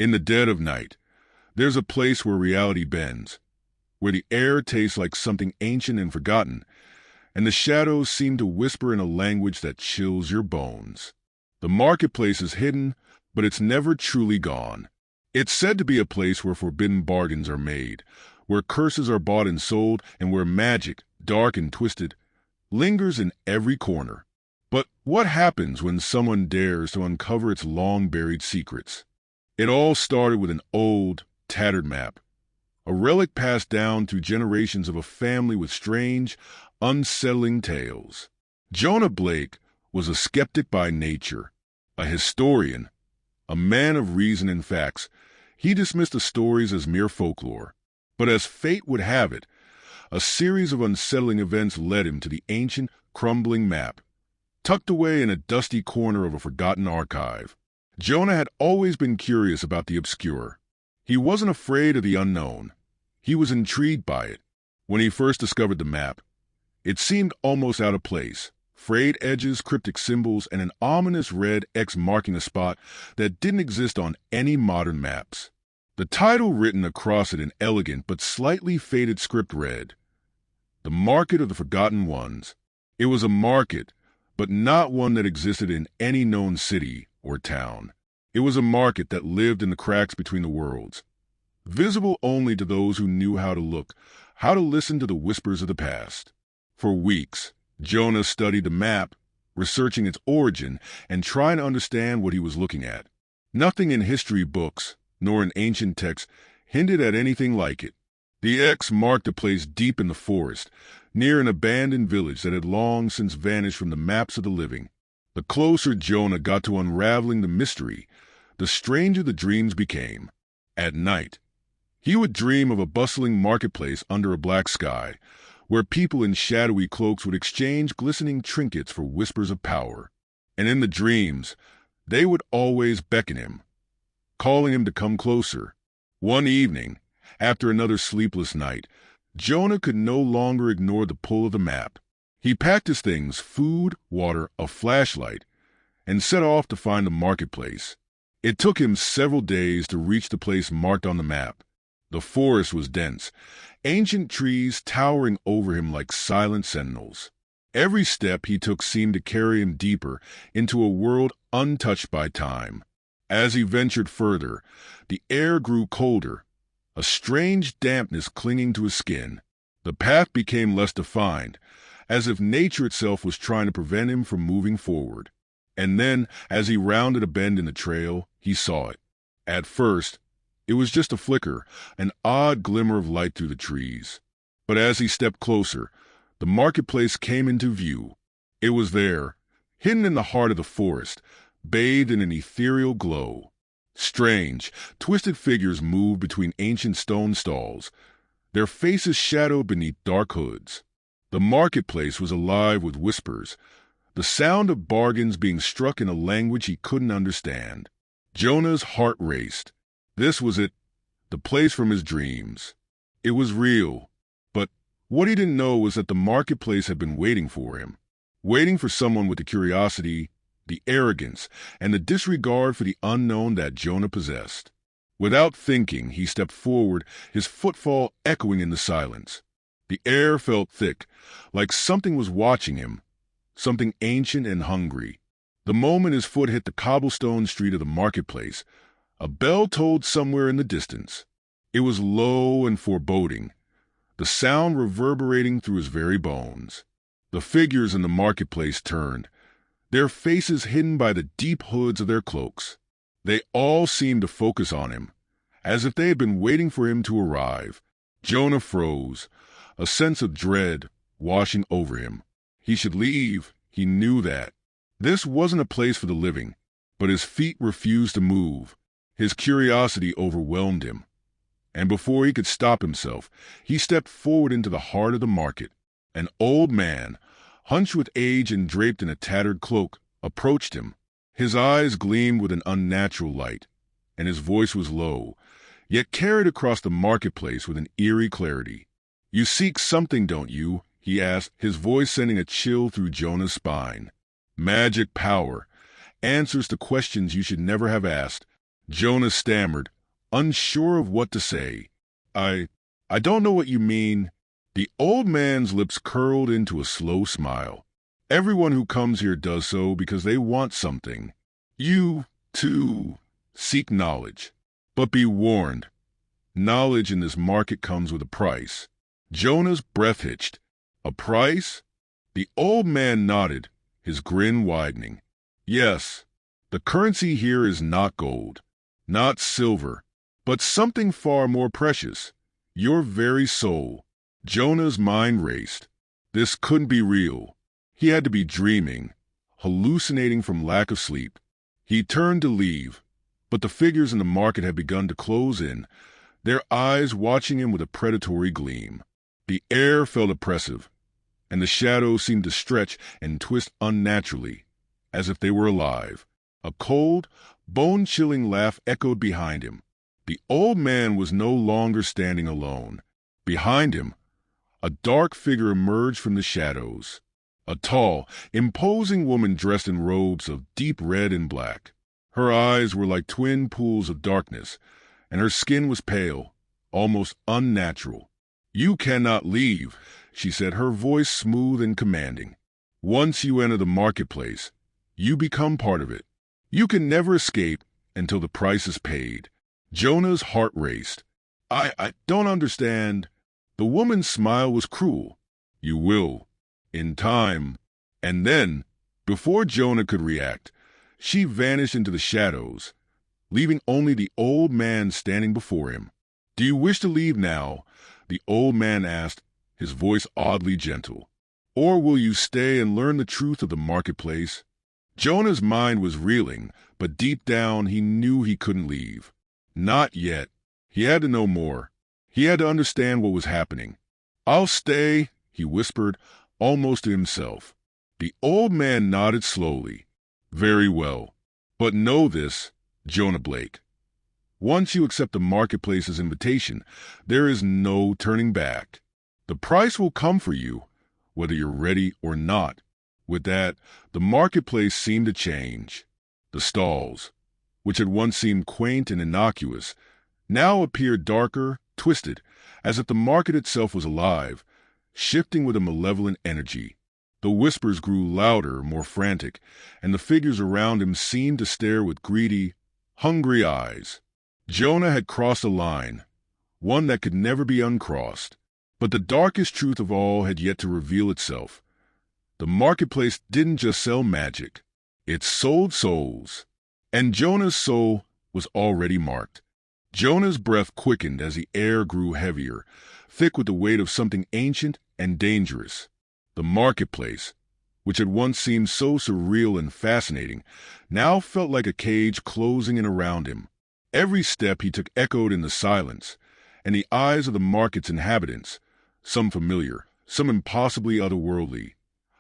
In the dead of night, there's a place where reality bends, where the air tastes like something ancient and forgotten, and the shadows seem to whisper in a language that chills your bones. The marketplace is hidden, but it's never truly gone. It's said to be a place where forbidden bargains are made, where curses are bought and sold, and where magic, dark and twisted, lingers in every corner. But what happens when someone dares to uncover its long-buried secrets? It all started with an old, tattered map, a relic passed down through generations of a family with strange, unsettling tales. Jonah Blake was a skeptic by nature, a historian, a man of reason and facts. He dismissed the stories as mere folklore. But as fate would have it, a series of unsettling events led him to the ancient, crumbling map, tucked away in a dusty corner of a forgotten archive. Jonah had always been curious about the obscure. He wasn't afraid of the unknown. He was intrigued by it. When he first discovered the map, it seemed almost out of place. Frayed edges, cryptic symbols, and an ominous red X marking a spot that didn't exist on any modern maps. The title written across it in elegant but slightly faded script read, "The Market of the Forgotten Ones." It was a market, but not one that existed in any known city or town. It was a market that lived in the cracks between the worlds, visible only to those who knew how to look, how to listen to the whispers of the past. For weeks, Jonah studied the map, researching its origin and trying to understand what he was looking at. Nothing in history books, nor in ancient texts, hinted at anything like it. The X marked a place deep in the forest, near an abandoned village that had long since vanished from the maps of the living. The closer Jonah got to unraveling the mystery, the stranger the dreams became. At night, he would dream of a bustling marketplace under a black sky, where people in shadowy cloaks would exchange glistening trinkets for whispers of power. And in the dreams, they would always beckon him, calling him to come closer. One evening, after another sleepless night, Jonah could no longer ignore the pull of the map. He packed his things, food, water, a flashlight, and set off to find the marketplace. It took him several days to reach the place marked on the map. The forest was dense, ancient trees towering over him like silent sentinels. Every step he took seemed to carry him deeper into a world untouched by time. As he ventured further, the air grew colder, a strange dampness clinging to his skin. The path became less defined, as if nature itself was trying to prevent him from moving forward. And then, as he rounded a bend in the trail, he saw it. At first, it was just a flicker, an odd glimmer of light through the trees. But as he stepped closer, the marketplace came into view. It was there, hidden in the heart of the forest, bathed in an ethereal glow. Strange, twisted figures moved between ancient stone stalls, their faces shadowed beneath dark hoods. The marketplace was alive with whispers, the sound of bargains being struck in a language he couldn't understand. Jonah's heart raced. This was it, the place from his dreams. It was real, but what he didn't know was that the marketplace had been waiting for him, waiting for someone with the curiosity, the arrogance, and the disregard for the unknown that Jonah possessed. Without thinking, he stepped forward, his footfall echoing in the silence. The air felt thick, like something was watching him, something ancient and hungry. The moment his foot hit the cobblestone street of the marketplace, a bell tolled somewhere in the distance. It was low and foreboding, the sound reverberating through his very bones. The figures in the marketplace turned, their faces hidden by the deep hoods of their cloaks. They all seemed to focus on him, as if they had been waiting for him to arrive. Jonah froze, a sense of dread washing over him. He should leave, he knew that. This wasn't a place for the living, but his feet refused to move. His curiosity overwhelmed him, and before he could stop himself, he stepped forward into the heart of the market. An old man, hunched with age and draped in a tattered cloak, approached him. His eyes gleamed with an unnatural light, and his voice was low, yet carried across the marketplace with an eerie clarity. "You seek something, don't you?" he asked, his voice sending a chill through Jonah's spine. "Magic power, answers to questions you should never have asked, Jonah stammered, unsure of what to say. I don't know what you mean. The old man's lips curled into a slow smile. Everyone who comes here does so because they want something. You, too, seek knowledge. But be warned, knowledge in this market comes with a price. Jonah's breath hitched. A price? The old man nodded, his grin widening. Yes, the currency here is not gold, not silver, but something far more precious. Your very soul. Jonah's mind raced. This couldn't be real. He had to be dreaming, hallucinating from lack of sleep. He turned to leave, but the figures in the market had begun to close in, their eyes watching him with a predatory gleam. The air felt oppressive, and the shadows seemed to stretch and twist unnaturally, as if they were alive. A cold, bone-chilling laugh echoed behind him. The old man was no longer standing alone. Behind him, a dark figure emerged from the shadows. A tall, imposing woman dressed in robes of deep red and black. Her eyes were like twin pools of darkness, and her skin was pale, almost unnatural. You cannot leave, she said, her voice smooth and commanding. Once you enter the marketplace, you become part of it. You can never escape until the price is paid. Jonah's heart raced. I don't understand. The woman's smile was cruel. You will. In time. And then, before Jonah could react, she vanished into the shadows, leaving only the old man standing before him. Do you wish to leave now? The old man asked, his voice oddly gentle. Or will you stay and learn the truth of the marketplace? Jonah's mind was reeling, but deep down he knew he couldn't leave. Not yet. He had to know more. He had to understand what was happening. I'll stay, he whispered, almost to himself. The old man nodded slowly. Very well. But know this, Jonah Blake. Once you accept the marketplace's invitation, there is no turning back. The price will come for you, whether you're ready or not. With that, the marketplace seemed to change. The stalls, which had once seemed quaint and innocuous, now appeared darker, twisted, as if the market itself was alive, shifting with a malevolent energy. The whispers grew louder, more frantic, and the figures around him seemed to stare with greedy, hungry eyes. Jonah had crossed a line, one that could never be uncrossed. But the darkest truth of all had yet to reveal itself. The marketplace didn't just sell magic. It sold souls. And Jonah's soul was already marked. Jonah's breath quickened as the air grew heavier, thick with the weight of something ancient and dangerous. The marketplace, which had once seemed so surreal and fascinating, now felt like a cage closing in around him. Every step he took echoed in the silence, and the eyes of the market's inhabitants, some familiar, some impossibly otherworldly,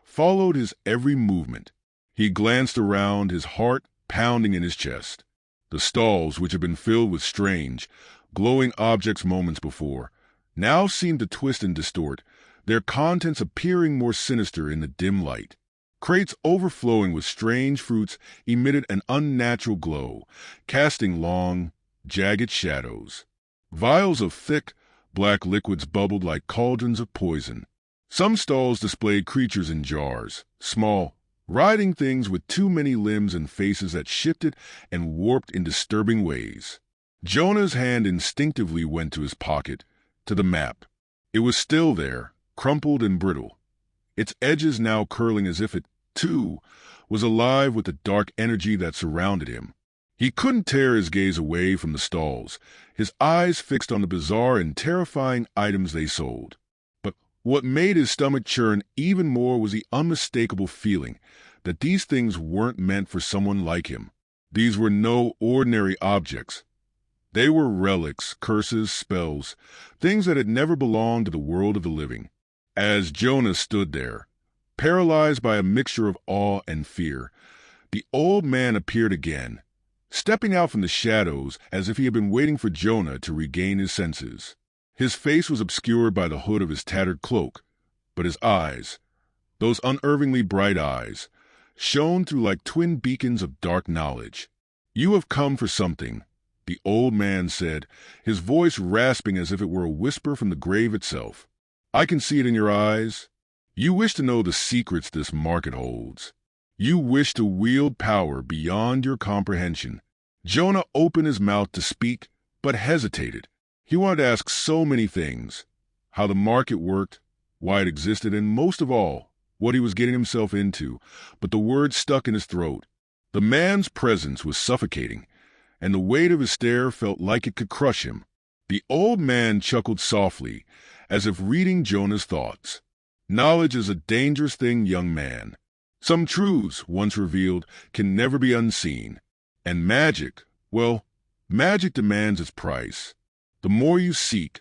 followed his every movement. He glanced around, his heart pounding in his chest. The stalls, which had been filled with strange, glowing objects moments before, now seemed to twist and distort, their contents appearing more sinister in the dim light. Crates overflowing with strange fruits emitted an unnatural glow, casting long, jagged shadows. Vials of thick, black liquids bubbled like cauldrons of poison. Some stalls displayed creatures in jars, small, writhing things with too many limbs and faces that shifted and warped in disturbing ways. Jonah's hand instinctively went to his pocket, to the map. It was still there, crumpled and brittle, its edges now curling as if it, too, was alive with the dark energy that surrounded him. He couldn't tear his gaze away from the stalls, his eyes fixed on the bizarre and terrifying items they sold. But what made his stomach churn even more was the unmistakable feeling that these things weren't meant for someone like him. These were no ordinary objects. They were relics, curses, spells, things that had never belonged to the world of the living. As Jonah stood there, paralyzed by a mixture of awe and fear, the old man appeared again, stepping out from the shadows as if he had been waiting for Jonah to regain his senses. His face was obscured by the hood of his tattered cloak, but his eyes, those unervingly bright eyes, shone through like twin beacons of dark knowledge. You have come for something, the old man said, his voice rasping as if it were a whisper from the grave itself. "I can see it in your eyes. You wish to know the secrets this market holds. You wish to wield power beyond your comprehension." Jonah opened his mouth to speak, but hesitated. He wanted to ask so many things: how the market worked, why it existed, and most of all, what he was getting himself into, but the words stuck in his throat. The man's presence was suffocating, and the weight of his stare felt like it could crush him. The old man chuckled softly, as if reading Jonah's thoughts. "Knowledge is a dangerous thing, young man. Some truths, once revealed, can never be unseen. And magic, well, magic demands its price. The more you seek,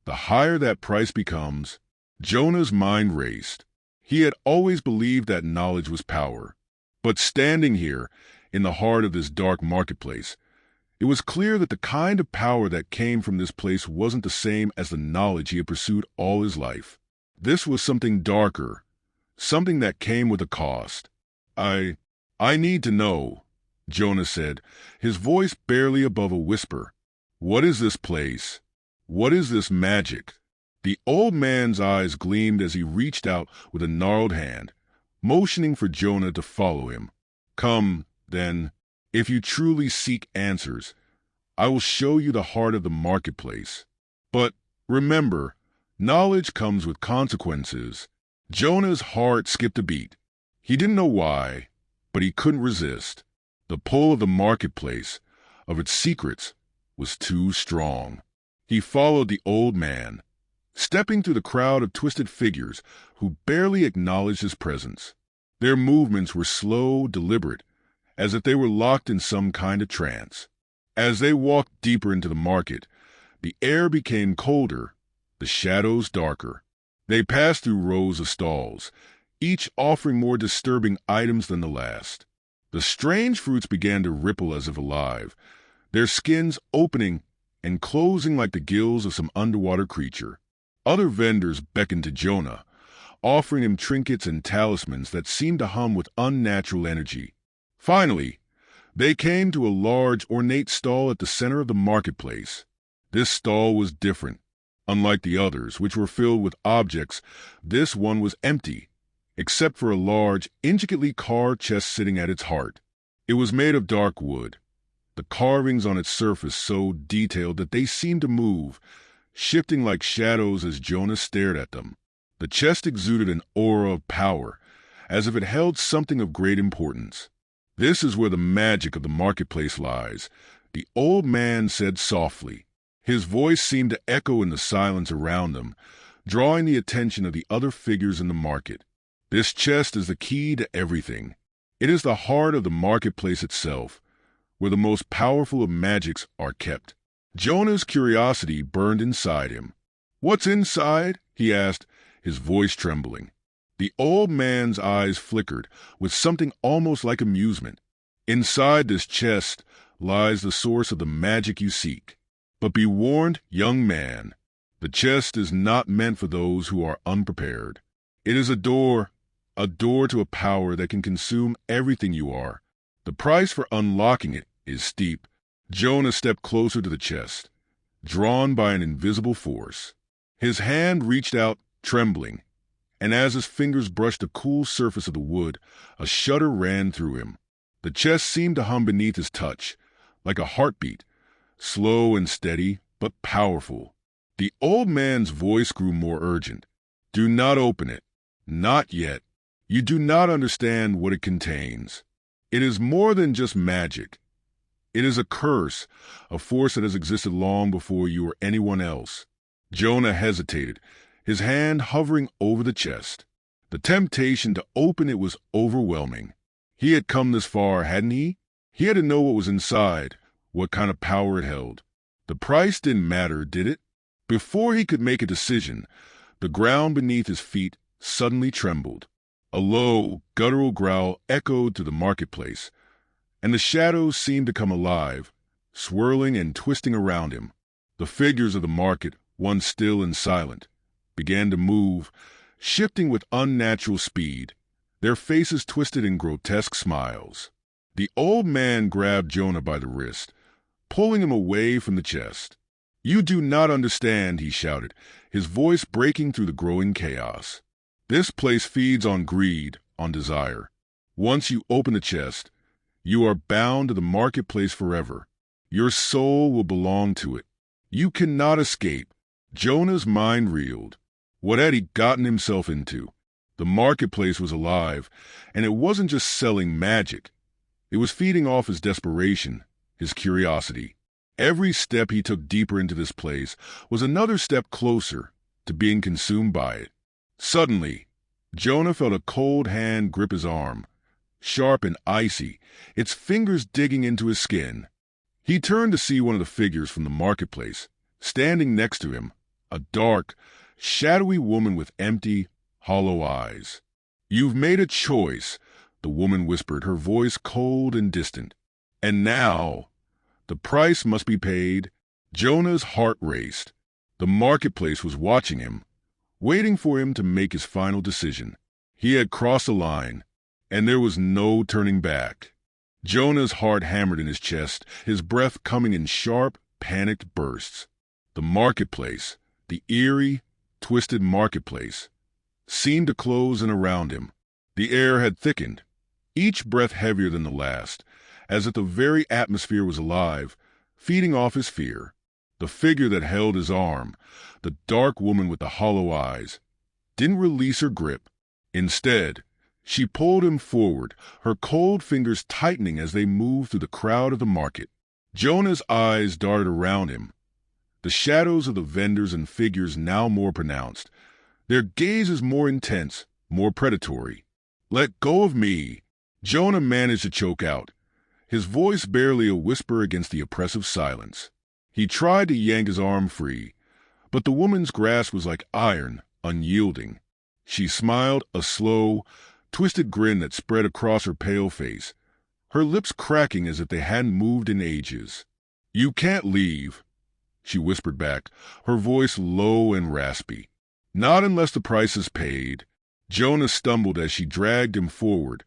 the higher that price becomes." Jonah's mind raced. He had always believed that knowledge was power. But standing here, in the heart of this dark marketplace, it was clear that the kind of power that came from this place wasn't the same as the knowledge he had pursued all his life. This was something darker, something that came with a cost. I need to know," Jonah said, his voice barely above a whisper. "What is this place? What is this magic?" The old man's eyes gleamed as he reached out with a gnarled hand, motioning for Jonah to follow him. "Come, then, if you truly seek answers, I will show you the heart of the marketplace. But remember, knowledge comes with consequences." Jonah's heart skipped a beat. He didn't know why, but he couldn't resist. The pull of the marketplace, of its secrets, was too strong. He followed the old man, stepping through the crowd of twisted figures who barely acknowledged his presence. Their movements were slow, deliberate, as if they were locked in some kind of trance. As they walked deeper into the market, the air became colder, the shadows darker. They passed through rows of stalls, each offering more disturbing items than the last. The strange fruits began to ripple as if alive, their skins opening and closing like the gills of some underwater creature. Other vendors beckoned to Jonah, offering him trinkets and talismans that seemed to hum with unnatural energy. Finally, they came to a large, ornate stall at the center of the marketplace. This stall was different. Unlike the others, which were filled with objects, this one was empty, except for a large, intricately carved chest sitting at its heart. It was made of dark wood, the carvings on its surface so detailed that they seemed to move, shifting like shadows as Jonah stared at them. The chest exuded an aura of power, as if it held something of great importance. "This is where the magic of the marketplace lies," the old man said softly. His voice seemed to echo in the silence around them, drawing the attention of the other figures in the market. "This chest is the key to everything. It is the heart of the marketplace itself, where the most powerful of magics are kept." Jonah's curiosity burned inside him. "What's inside?" he asked, his voice trembling. The old man's eyes flickered with something almost like amusement. "Inside this chest lies the source of the magic you seek. But be warned, young man, the chest is not meant for those who are unprepared. It is a door to a power that can consume everything you are. The price for unlocking it is steep." Jonah stepped closer to the chest, drawn by an invisible force. His hand reached out, trembling, and as his fingers brushed the cool surface of the wood, a shudder ran through him. The chest seemed to hum beneath his touch, like a heartbeat, slow and steady, but powerful. The old man's voice grew more urgent. "Do not open it. Not yet. You do not understand what it contains. It is more than just magic. It is a curse, a force that has existed long before you or anyone else." Jonah hesitated, his hand hovering over the chest. The temptation to open it was overwhelming. He had come this far, hadn't he? He had to know what was inside, what kind of power it held. The price didn't matter, did it? Before he could make a decision, the ground beneath his feet suddenly trembled. A low, guttural growl echoed through the marketplace, and the shadows seemed to come alive, swirling and twisting around him. The figures of the market, once still and silent, began to move, shifting with unnatural speed, their faces twisted in grotesque smiles. The old man grabbed Jonah by the wrist, pulling him away from the chest. "You do not understand," he shouted, his voice breaking through the growing chaos. "This place feeds on greed, on desire. Once you open the chest, you are bound to the marketplace forever. Your soul will belong to it. You cannot escape." Jonah's mind reeled. What had he gotten himself into? The marketplace was alive, and it wasn't just selling magic. It was feeding off his desperation, his curiosity. Every step he took deeper into this place was another step closer to being consumed by it. Suddenly, Jonah felt a cold hand grip his arm, sharp and icy, its fingers digging into his skin. He turned to see one of the figures from the marketplace, standing next to him, a dark, shadowy woman with empty, hollow eyes. "You've made a choice," the woman whispered, her voice cold and distant. "And now, the price must be paid." Jonah's heart raced. The marketplace was watching him, waiting for him to make his final decision. He had crossed the line, and there was no turning back. Jonah's heart hammered in his chest, his breath coming in sharp, panicked bursts. The marketplace, the eerie, twisted marketplace, seemed to close in around him. The air had thickened, each breath heavier than the last, as if the very atmosphere was alive, feeding off his fear. The figure that held his arm, the dark woman with the hollow eyes, didn't release her grip. Instead, she pulled him forward, her cold fingers tightening as they moved through the crowd of the market. Jonah's eyes darted around him, the shadows of the vendors and figures now more pronounced, their gazes more intense, more predatory. "Let go of me," Jonah managed to choke out, his voice barely a whisper against the oppressive silence. He tried to yank his arm free, but the woman's grasp was like iron, unyielding. She smiled, a slow, twisted grin that spread across her pale face, her lips cracking as if they hadn't moved in ages. "You can't leave," she whispered back, her voice low and raspy. "Not unless the price is paid." Jonah stumbled as she dragged him forward,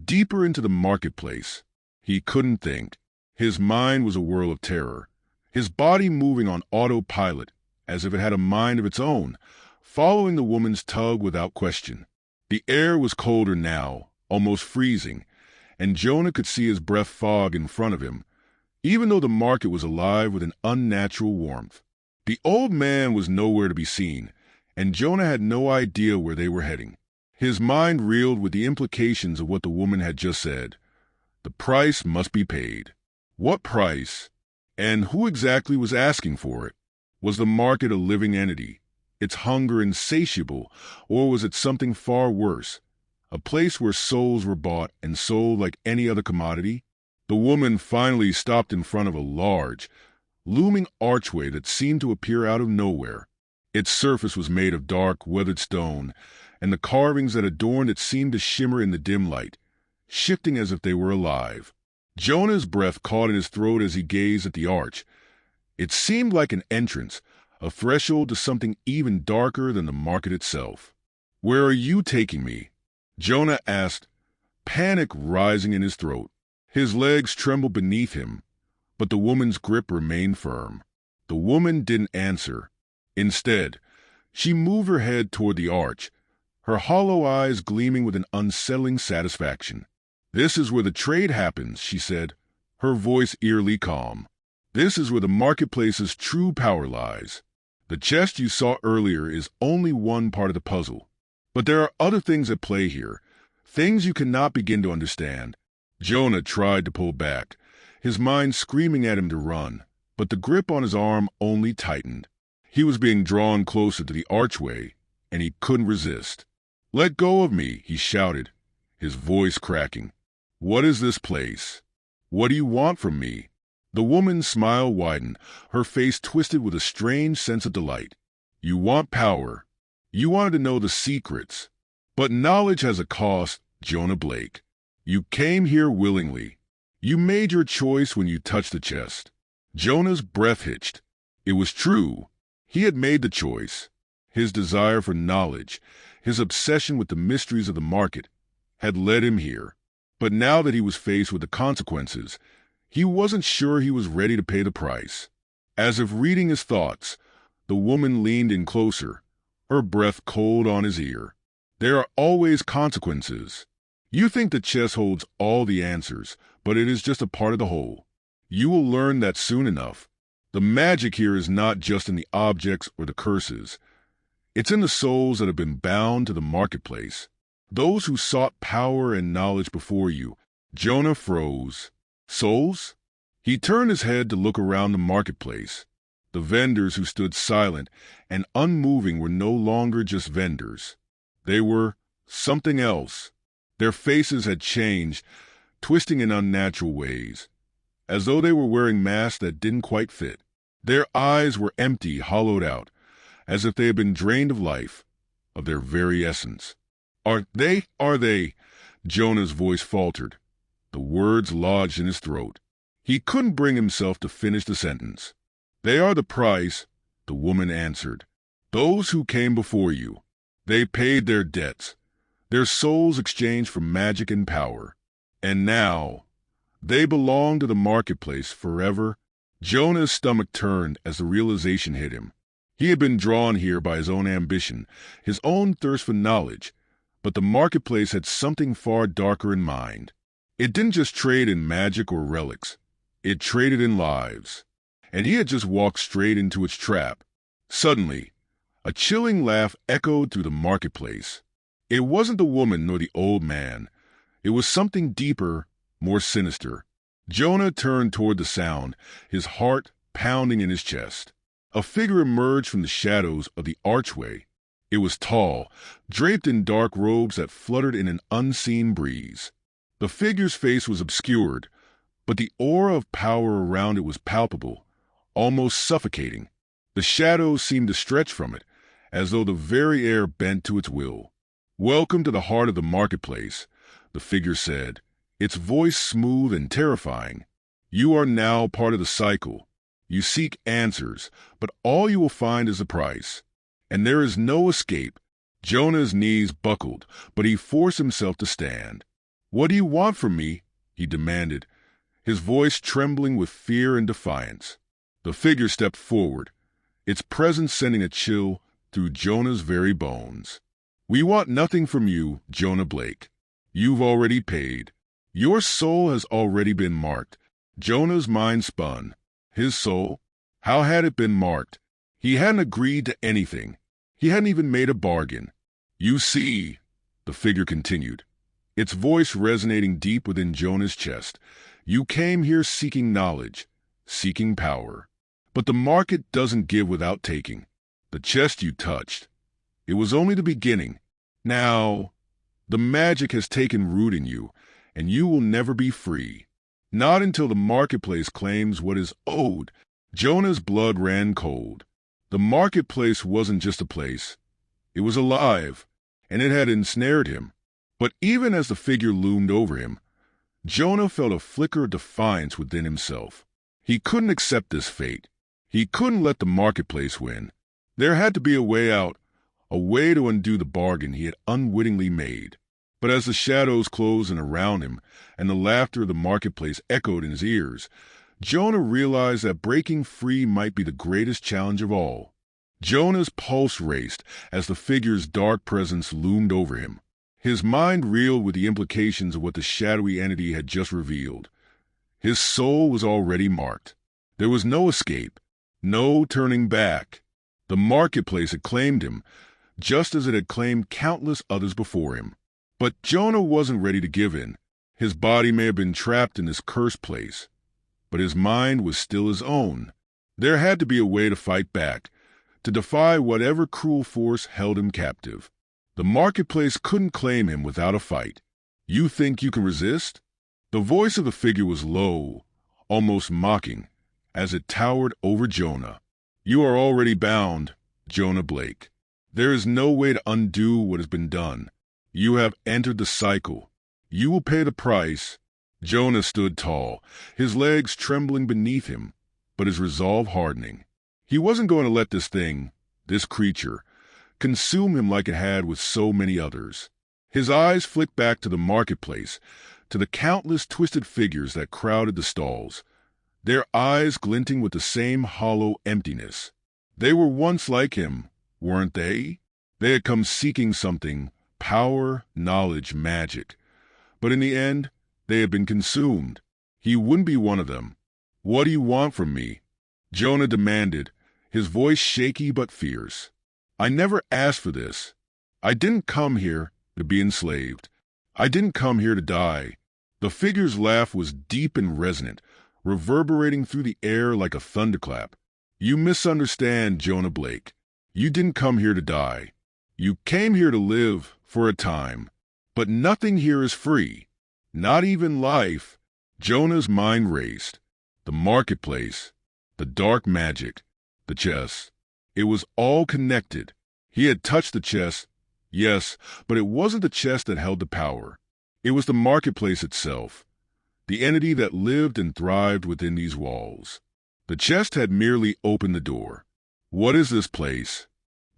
deeper into the marketplace. He couldn't think. His mind was a whirl of terror, his body moving on autopilot, as if it had a mind of its own, following the woman's tug without question. The air was colder now, almost freezing, and Jonah could see his breath fog in front of him, even though the market was alive with an unnatural warmth. The old man was nowhere to be seen, and Jonah had no idea where they were heading. His mind reeled with the implications of what the woman had just said. The price must be paid. What price? And who exactly was asking for it? Was the market a living entity, its hunger insatiable, or was it something far worse, a place where souls were bought and sold like any other commodity? The woman finally stopped in front of a large, looming archway that seemed to appear out of nowhere. Its surface was made of dark, weathered stone, and the carvings that adorned it seemed to shimmer in the dim light, shifting as if they were alive. Jonah's breath caught in his throat as he gazed at the arch. It seemed like an entrance, a threshold to something even darker than the market itself. "Where are you taking me?" Jonah asked, panic rising in his throat. His legs trembled beneath him, but the woman's grip remained firm. The woman didn't answer. Instead, she moved her head toward the arch, her hollow eyes gleaming with an unsettling satisfaction. "This is where the trade happens," she said, her voice eerily calm. "This is where the marketplace's true power lies. The chest you saw earlier is only one part of the puzzle. But there are other things at play here, things you cannot begin to understand." Jonah tried to pull back, his mind screaming at him to run, but the grip on his arm only tightened. He was being drawn closer to the archway, and he couldn't resist. "Let go of me," he shouted, his voice cracking. "What is this place? What do you want from me?" The woman's smile widened, her face twisted with a strange sense of delight. "You want power. You wanted to know the secrets. But knowledge has a cost, Jonah Blake. You came here willingly. You made your choice when you touched the chest." Jonah's breath hitched. It was true. He had made the choice. His desire for knowledge, his obsession with the mysteries of the market, had led him here. But now that he was faced with the consequences, He wasn't sure he was ready to pay the price. As if reading his thoughts, the woman leaned in closer, her breath cold on his ear. There are always consequences. You think the chest holds all the answers, but it is just a part of the whole. You will learn that soon enough. The magic here is not just in the objects or the curses. It's in the souls that have been bound to the marketplace. Those who sought power and knowledge before you. Jonah froze. Souls? He turned his head to look around the marketplace. The vendors who stood silent and unmoving were no longer just vendors. They were something else. Their faces had changed, twisting in unnatural ways, as though they were wearing masks that didn't quite fit. Their eyes were empty, hollowed out, as if they had been drained of life, of their very essence. Are they? Jonah's voice faltered. The words lodged in his throat. He couldn't bring himself to finish the sentence. They are the price, the woman answered. Those who came before you. They paid their debts, their souls exchanged for magic and power. And now, they belong to the marketplace forever. Jonah's stomach turned as the realization hit him. He had been drawn here by his own ambition, his own thirst for knowledge, but the marketplace had something far darker in mind. It didn't just trade in magic or relics. It traded in lives. And he had just walked straight into its trap. Suddenly, a chilling laugh echoed through the marketplace. It wasn't the woman nor the old man. It was something deeper, more sinister. Jonah turned toward the sound, his heart pounding in his chest. A figure emerged from the shadows of the archway. It was tall, draped in dark robes that fluttered in an unseen breeze. The figure's face was obscured, but the aura of power around it was palpable, almost suffocating. The shadows seemed to stretch from it, as though the very air bent to its will. "Welcome to the heart of the marketplace," the figure said, its voice smooth and terrifying. "You are now part of the cycle. You seek answers, but all you will find is a price. And there is no escape." Jonah's knees buckled, but he forced himself to stand. "What do you want from me?" he demanded, his voice trembling with fear and defiance. The figure stepped forward, its presence sending a chill through Jonah's very bones. "We want nothing from you, Jonah Blake. You've already paid. Your soul has already been marked." Jonah's mind spun. His soul? How had it been marked? He hadn't agreed to anything. He hadn't even made a bargain. "You see," the figure continued, its voice resonating deep within Jonah's chest, "you came here seeking knowledge, seeking power. But the market doesn't give without taking. The chest you touched, it was only the beginning. Now, the magic has taken root in you, and you will never be free. Not until the marketplace claims what is owed." Jonah's blood ran cold. The marketplace wasn't just a place. It was alive, and it had ensnared him. But even as the figure loomed over him, Jonah felt a flicker of defiance within himself. He couldn't accept this fate. He couldn't let the marketplace win. There had to be a way out, a way to undo the bargain he had unwittingly made. But as the shadows closed in around him and the laughter of the marketplace echoed in his ears, Jonah realized that breaking free might be the greatest challenge of all. Jonah's pulse raced as the figure's dark presence loomed over him. His mind reeled with the implications of what the shadowy entity had just revealed. His soul was already marked. There was no escape, no turning back. The marketplace had claimed him, just as it had claimed countless others before him. But Jonah wasn't ready to give in. His body may have been trapped in this cursed place, but his mind was still his own. There had to be a way to fight back, to defy whatever cruel force held him captive. The marketplace couldn't claim him without a fight. "You think you can resist?" The voice of the figure was low, almost mocking, as it towered over Jonah. "You are already bound, Jonah Blake. There is no way to undo what has been done. You have entered the cycle. You will pay the price." Jonah stood tall, his legs trembling beneath him, but his resolve hardening. He wasn't going to let this thing, this creature, consume him like it had with so many others. His eyes flicked back to the marketplace, to the countless twisted figures that crowded the stalls, their eyes glinting with the same hollow emptiness. They were once like him, weren't they? They had come seeking something, power, knowledge, magic. But in the end, they had been consumed. He wouldn't be one of them. "What do you want from me?" Jonah demanded, his voice shaky but fierce. "I never asked for this. I didn't come here to be enslaved. I didn't come here to die." The figure's laugh was deep and resonant, reverberating through the air like a thunderclap. "You misunderstand, Jonah Blake. You didn't come here to die. You came here to live for a time. But nothing here is free. Not even life." Jonah's mind raced. The marketplace, the dark magic, the chest. It was all connected. He had touched the chest, yes, but it wasn't the chest that held the power. It was the marketplace itself, the entity that lived and thrived within these walls. The chest had merely opened the door. "What is this place?"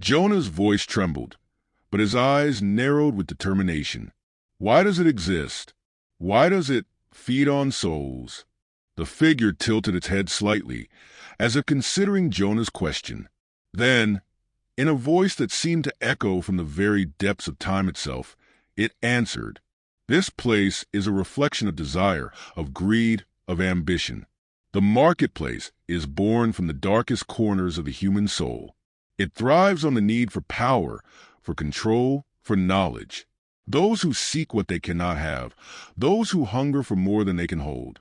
Jonah's voice trembled, but his eyes narrowed with determination. "Why does it exist? Why does it feed on souls?" The figure tilted its head slightly, as if considering Jonah's question. Then, in a voice that seemed to echo from the very depths of time itself, it answered, "This place is a reflection of desire, of greed, of ambition. The marketplace is born from the darkest corners of the human soul. It thrives on the need for power, for control, for knowledge. Those who seek what they cannot have, those who hunger for more than they can hold,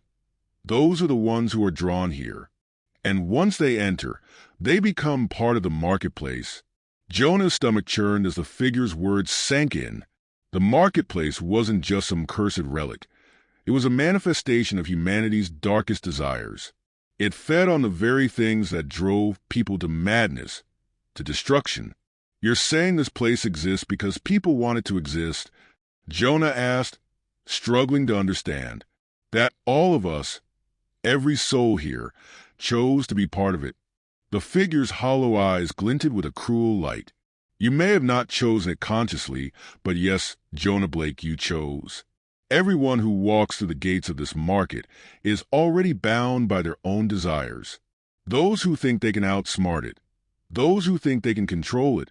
those are the ones who are drawn here. And once they enter, they become part of the marketplace." Jonah's stomach churned as the figure's words sank in. The marketplace wasn't just some cursed relic. It was a manifestation of humanity's darkest desires. It fed on the very things that drove people to madness, to destruction. "You're saying this place exists because people want it to exist?" Jonah asked, struggling to understand. "That all of us, every soul here, chose to be part of it?" The figure's hollow eyes glinted with a cruel light. "You may have not chosen it consciously, but yes, Jonah Blake, you chose. Everyone who walks through the gates of this market is already bound by their own desires. Those who think they can outsmart it, those who think they can control it,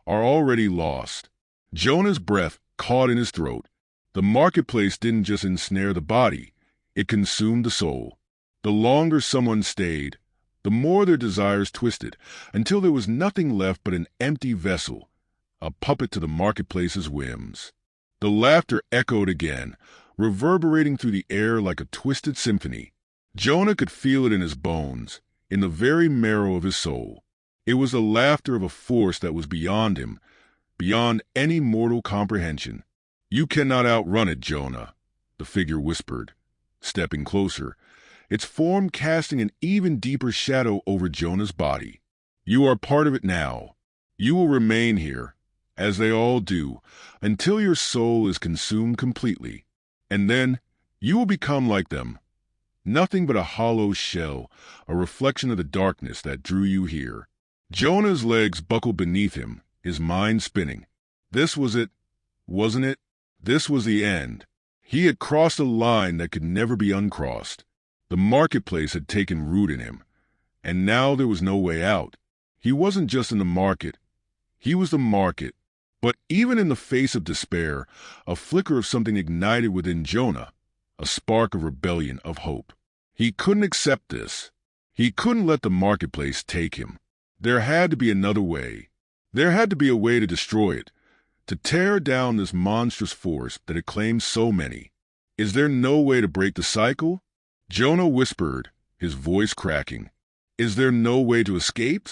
are already lost." Jonah's breath caught in his throat. The marketplace didn't just ensnare the body, it consumed the soul. The longer someone stayed, the more their desires twisted, until there was nothing left but an empty vessel, a puppet to the marketplace's whims. The laughter echoed again, reverberating through the air like a twisted symphony. Jonah could feel it in his bones, in the very marrow of his soul. It was the laughter of a force that was beyond him, beyond any mortal comprehension. "You cannot outrun it, Jonah," the figure whispered, stepping closer, its form casting an even deeper shadow over Jonah's body. "You are part of it now. You will remain here, as they all do, until your soul is consumed completely. And then you will become like them. Nothing but a hollow shell, a reflection of the darkness that drew you here." Jonah's legs buckled beneath him, his mind spinning. This was it, wasn't it? This was the end. He had crossed a line that could never be uncrossed. The marketplace had taken root in him, and now there was no way out. He wasn't just in the market. He was the market. But even in the face of despair, a flicker of something ignited within Jonah, a spark of rebellion, of hope. He couldn't accept this. He couldn't let the marketplace take him. There had to be another way. There had to be a way to destroy it, to tear down this monstrous force that had claimed so many. Is there no way to break the cycle? Jonah whispered, his voice cracking. Is there no way to escape?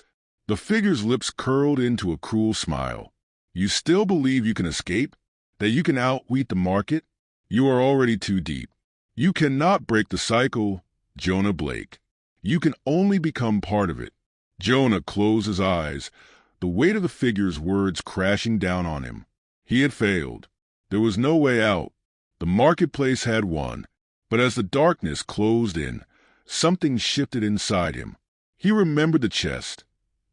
The figure's lips curled into a cruel smile. You still believe you can escape? That you can outwit the market? You are already too deep. You cannot break the cycle, Jonah Blake. You can only become part of it. Jonah closed his eyes, the weight of the figure's words crashing down on him. He had failed. There was no way out. The marketplace had won. But as the darkness closed in, something shifted inside him. He remembered the chest,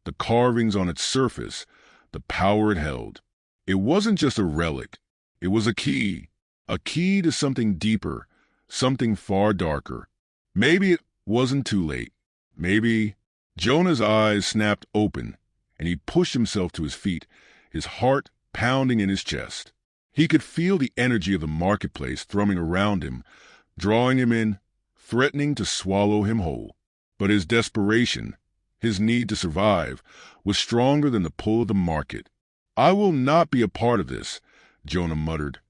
the carvings on its surface, the power it held. It wasn't just a relic. It was a key. A key to something deeper, something far darker. Maybe it wasn't too late. Maybe... Jonah's eyes snapped open, and he pushed himself to his feet, his heart pounding in his chest. He could feel the energy of the marketplace thrumming around him, drawing him in, threatening to swallow him whole. But his desperation, his need to survive, was stronger than the pull of the market. "I will not be a part of this," Jonah muttered,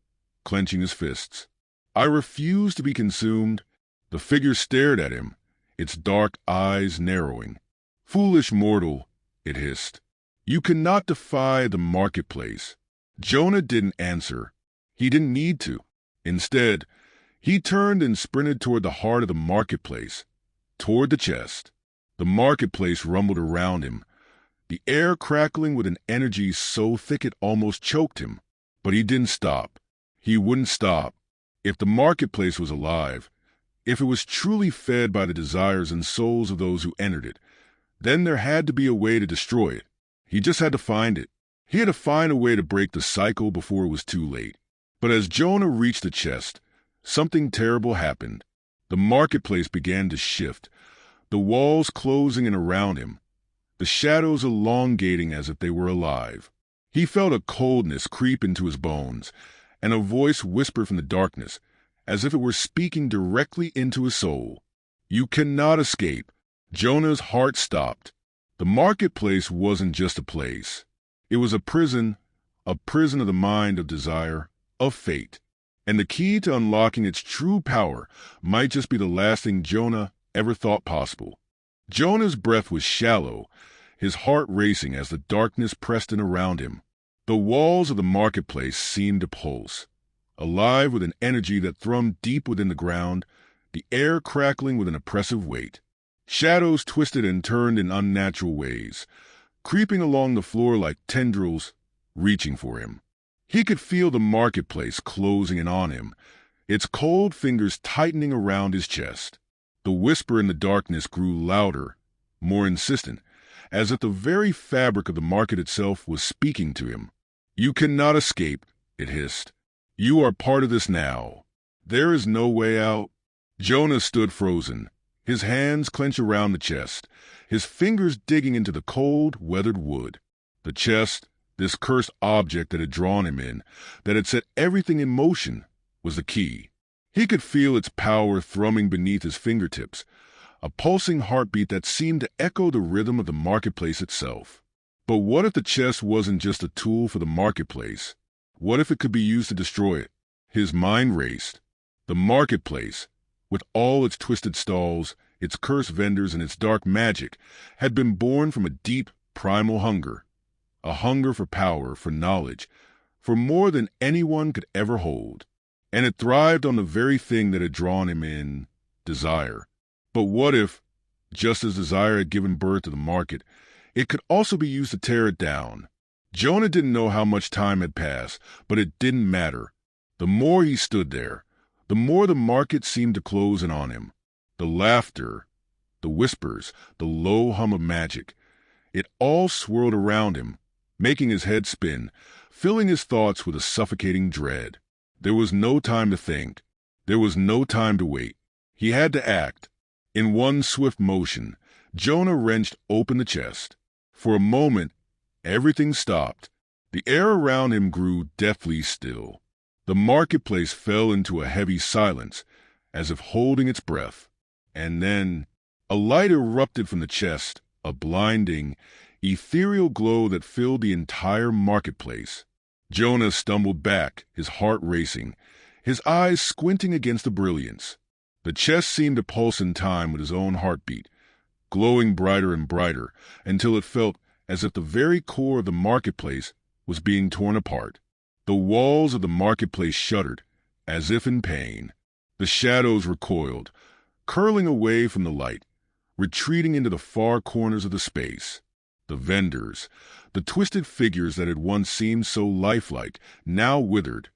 clenching his fists. "I refuse to be consumed." The figure stared at him, its dark eyes narrowing. "Foolish mortal," it hissed. "You cannot defy the marketplace." Jonah didn't answer. He didn't need to. Instead, he turned and sprinted toward the heart of the marketplace, toward the chest. The marketplace rumbled around him, the air crackling with an energy so thick it almost choked him. But he didn't stop. He wouldn't stop. If the marketplace was alive, if it was truly fed by the desires and souls of those who entered it, then there had to be a way to destroy it. He just had to find it. He had to find a way to break the cycle before it was too late. But as Jonah reached the chest, something terrible happened. The marketplace began to shift, the walls closing in around him, the shadows elongating as if they were alive. He felt a coldness creep into his bones, and a voice whispered from the darkness, as if it were speaking directly into his soul. "You cannot escape." Jonah's heart stopped. The marketplace wasn't just a place. It was a prison of the mind, of desire, of fate. And the key to unlocking its true power might just be the last thing Jonah ever thought possible. Jonah's breath was shallow, his heart racing as the darkness pressed in around him. The walls of the marketplace seemed to pulse, alive with an energy that thrummed deep within the ground, the air crackling with an oppressive weight. Shadows twisted and turned in unnatural ways, creeping along the floor like tendrils, reaching for him. He could feel the marketplace closing in on him, its cold fingers tightening around his chest. The whisper in the darkness grew louder, more insistent, as if the very fabric of the market itself was speaking to him. "You cannot escape," it hissed. "You are part of this now. There is no way out." Jonah stood frozen, his hands clenched around the chest, his fingers digging into the cold, weathered wood. The chest, this cursed object that had drawn him in, that had set everything in motion, was the key. He could feel its power thrumming beneath his fingertips, a pulsing heartbeat that seemed to echo the rhythm of the marketplace itself. But what if the chest wasn't just a tool for the marketplace? What if it could be used to destroy it? His mind raced. The marketplace, with all its twisted stalls, its cursed vendors, and its dark magic, had been born from a deep, primal hunger. A hunger for power, for knowledge, for more than anyone could ever hold. And it thrived on the very thing that had drawn him in, desire. But what if, just as desire had given birth to the market, it could also be used to tear it down? Jonah didn't know how much time had passed, but it didn't matter. The more he stood there, the more the market seemed to close in on him. The laughter, the whispers, the low hum of magic, it all swirled around him, making his head spin, filling his thoughts with a suffocating dread. There was no time to think. There was no time to wait. He had to act. In one swift motion, Jonah wrenched open the chest. For a moment, everything stopped. The air around him grew deathly still. The marketplace fell into a heavy silence, as if holding its breath. And then a light erupted from the chest, a blinding, ethereal glow that filled the entire marketplace. Jonah stumbled back, his heart racing, his eyes squinting against the brilliance. The chest seemed to pulse in time with his own heartbeat, glowing brighter and brighter, until it felt as if the very core of the marketplace was being torn apart. The walls of the marketplace shuddered, as if in pain. The shadows recoiled, curling away from the light, retreating into the far corners of the space. The vendors, the twisted figures that had once seemed so lifelike, now withered,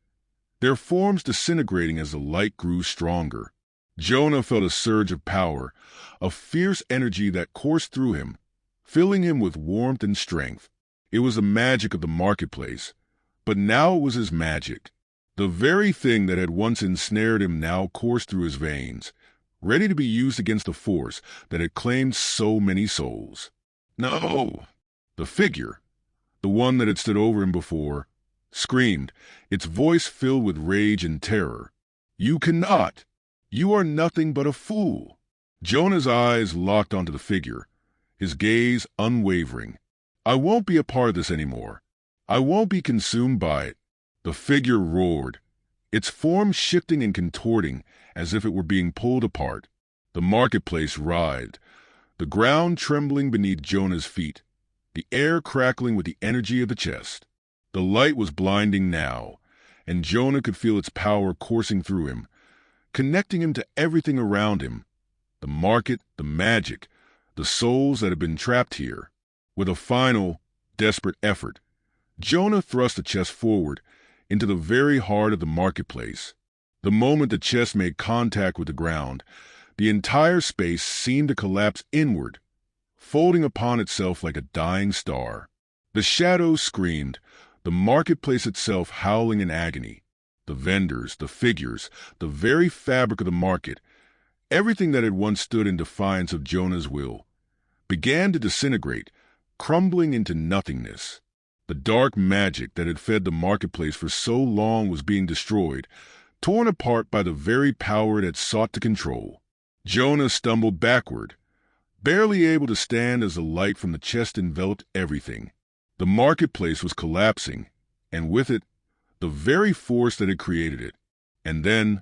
their forms disintegrating as the light grew stronger. Jonah felt a surge of power, a fierce energy that coursed through him, filling him with warmth and strength. It was the magic of the marketplace, but now it was his magic. The very thing that had once ensnared him now coursed through his veins, ready to be used against the force that had claimed so many souls. No! The figure, the one that had stood over him before, screamed, its voice filled with rage and terror. "You cannot! You are nothing but a fool!" Jonah's eyes locked onto the figure, his gaze unwavering. "I won't be a part of this anymore. I won't be consumed by it." The figure roared, its form shifting and contorting as if it were being pulled apart. The marketplace writhed, the ground trembling beneath Jonah's feet, the air crackling with the energy of the chest. The light was blinding now, and Jonah could feel its power coursing through him, connecting him to everything around him, the market, the magic, the souls that had been trapped here. With a final, desperate effort, Jonah thrust the chest forward into the very heart of the marketplace. The moment the chest made contact with the ground, the entire space seemed to collapse inward, folding upon itself like a dying star. The shadows screamed, the marketplace itself howling in agony. The vendors, the figures, the very fabric of the market, everything that had once stood in defiance of Jonah's will, began to disintegrate, crumbling into nothingness. The dark magic that had fed the marketplace for so long was being destroyed, torn apart by the very power it had sought to control. Jonah stumbled backward, barely able to stand as the light from the chest enveloped everything. The marketplace was collapsing, and with it, the very force that had created it. And then,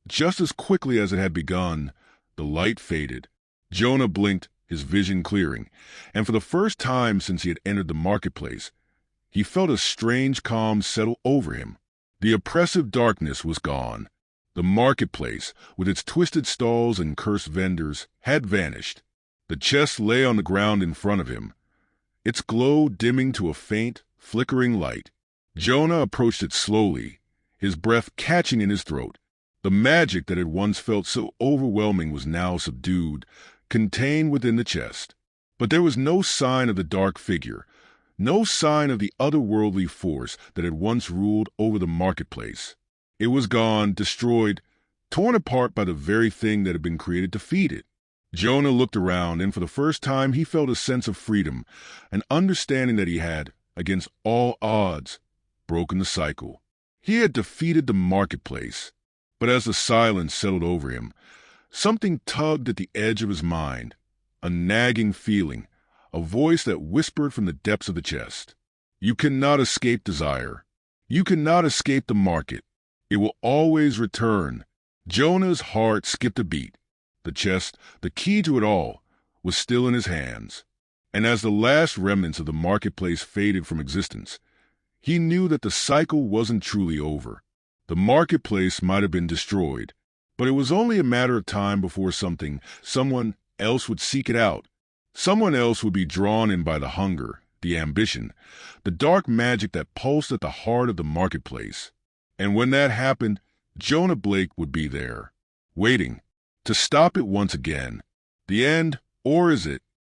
just as quickly as it had begun, the light faded. Jonah blinked, his vision clearing, and for the first time since he had entered the marketplace, he felt a strange calm settle over him. The oppressive darkness was gone. The marketplace, with its twisted stalls and cursed vendors, had vanished. The chest lay on the ground in front of him, its glow dimming to a faint, flickering light. Jonah approached it slowly, his breath catching in his throat. The magic that had once felt so overwhelming was now subdued, contained within the chest. But there was no sign of the dark figure, no sign of the otherworldly force that had once ruled over the marketplace. It was gone, destroyed, torn apart by the very thing that had been created to feed it. Jonah looked around, and for the first time he felt a sense of freedom, an understanding that he had, against all odds, broken the cycle. He had defeated the marketplace. But as the silence settled over him, something tugged at the edge of his mind, a nagging feeling, a voice that whispered from the depths of the chest. You cannot escape desire. You cannot escape the market. It will always return. Jonah's heart skipped a beat. The chest, the key to it all, was still in his hands. And as the last remnants of the marketplace faded from existence, he knew that the cycle wasn't truly over. The marketplace might have been destroyed, but it was only a matter of time before someone else would seek it out. Someone else would be drawn in by the hunger, the ambition, the dark magic that pulsed at the heart of the marketplace. And when that happened, Jonah Blake would be there, waiting, to stop it once again. The end, or is it?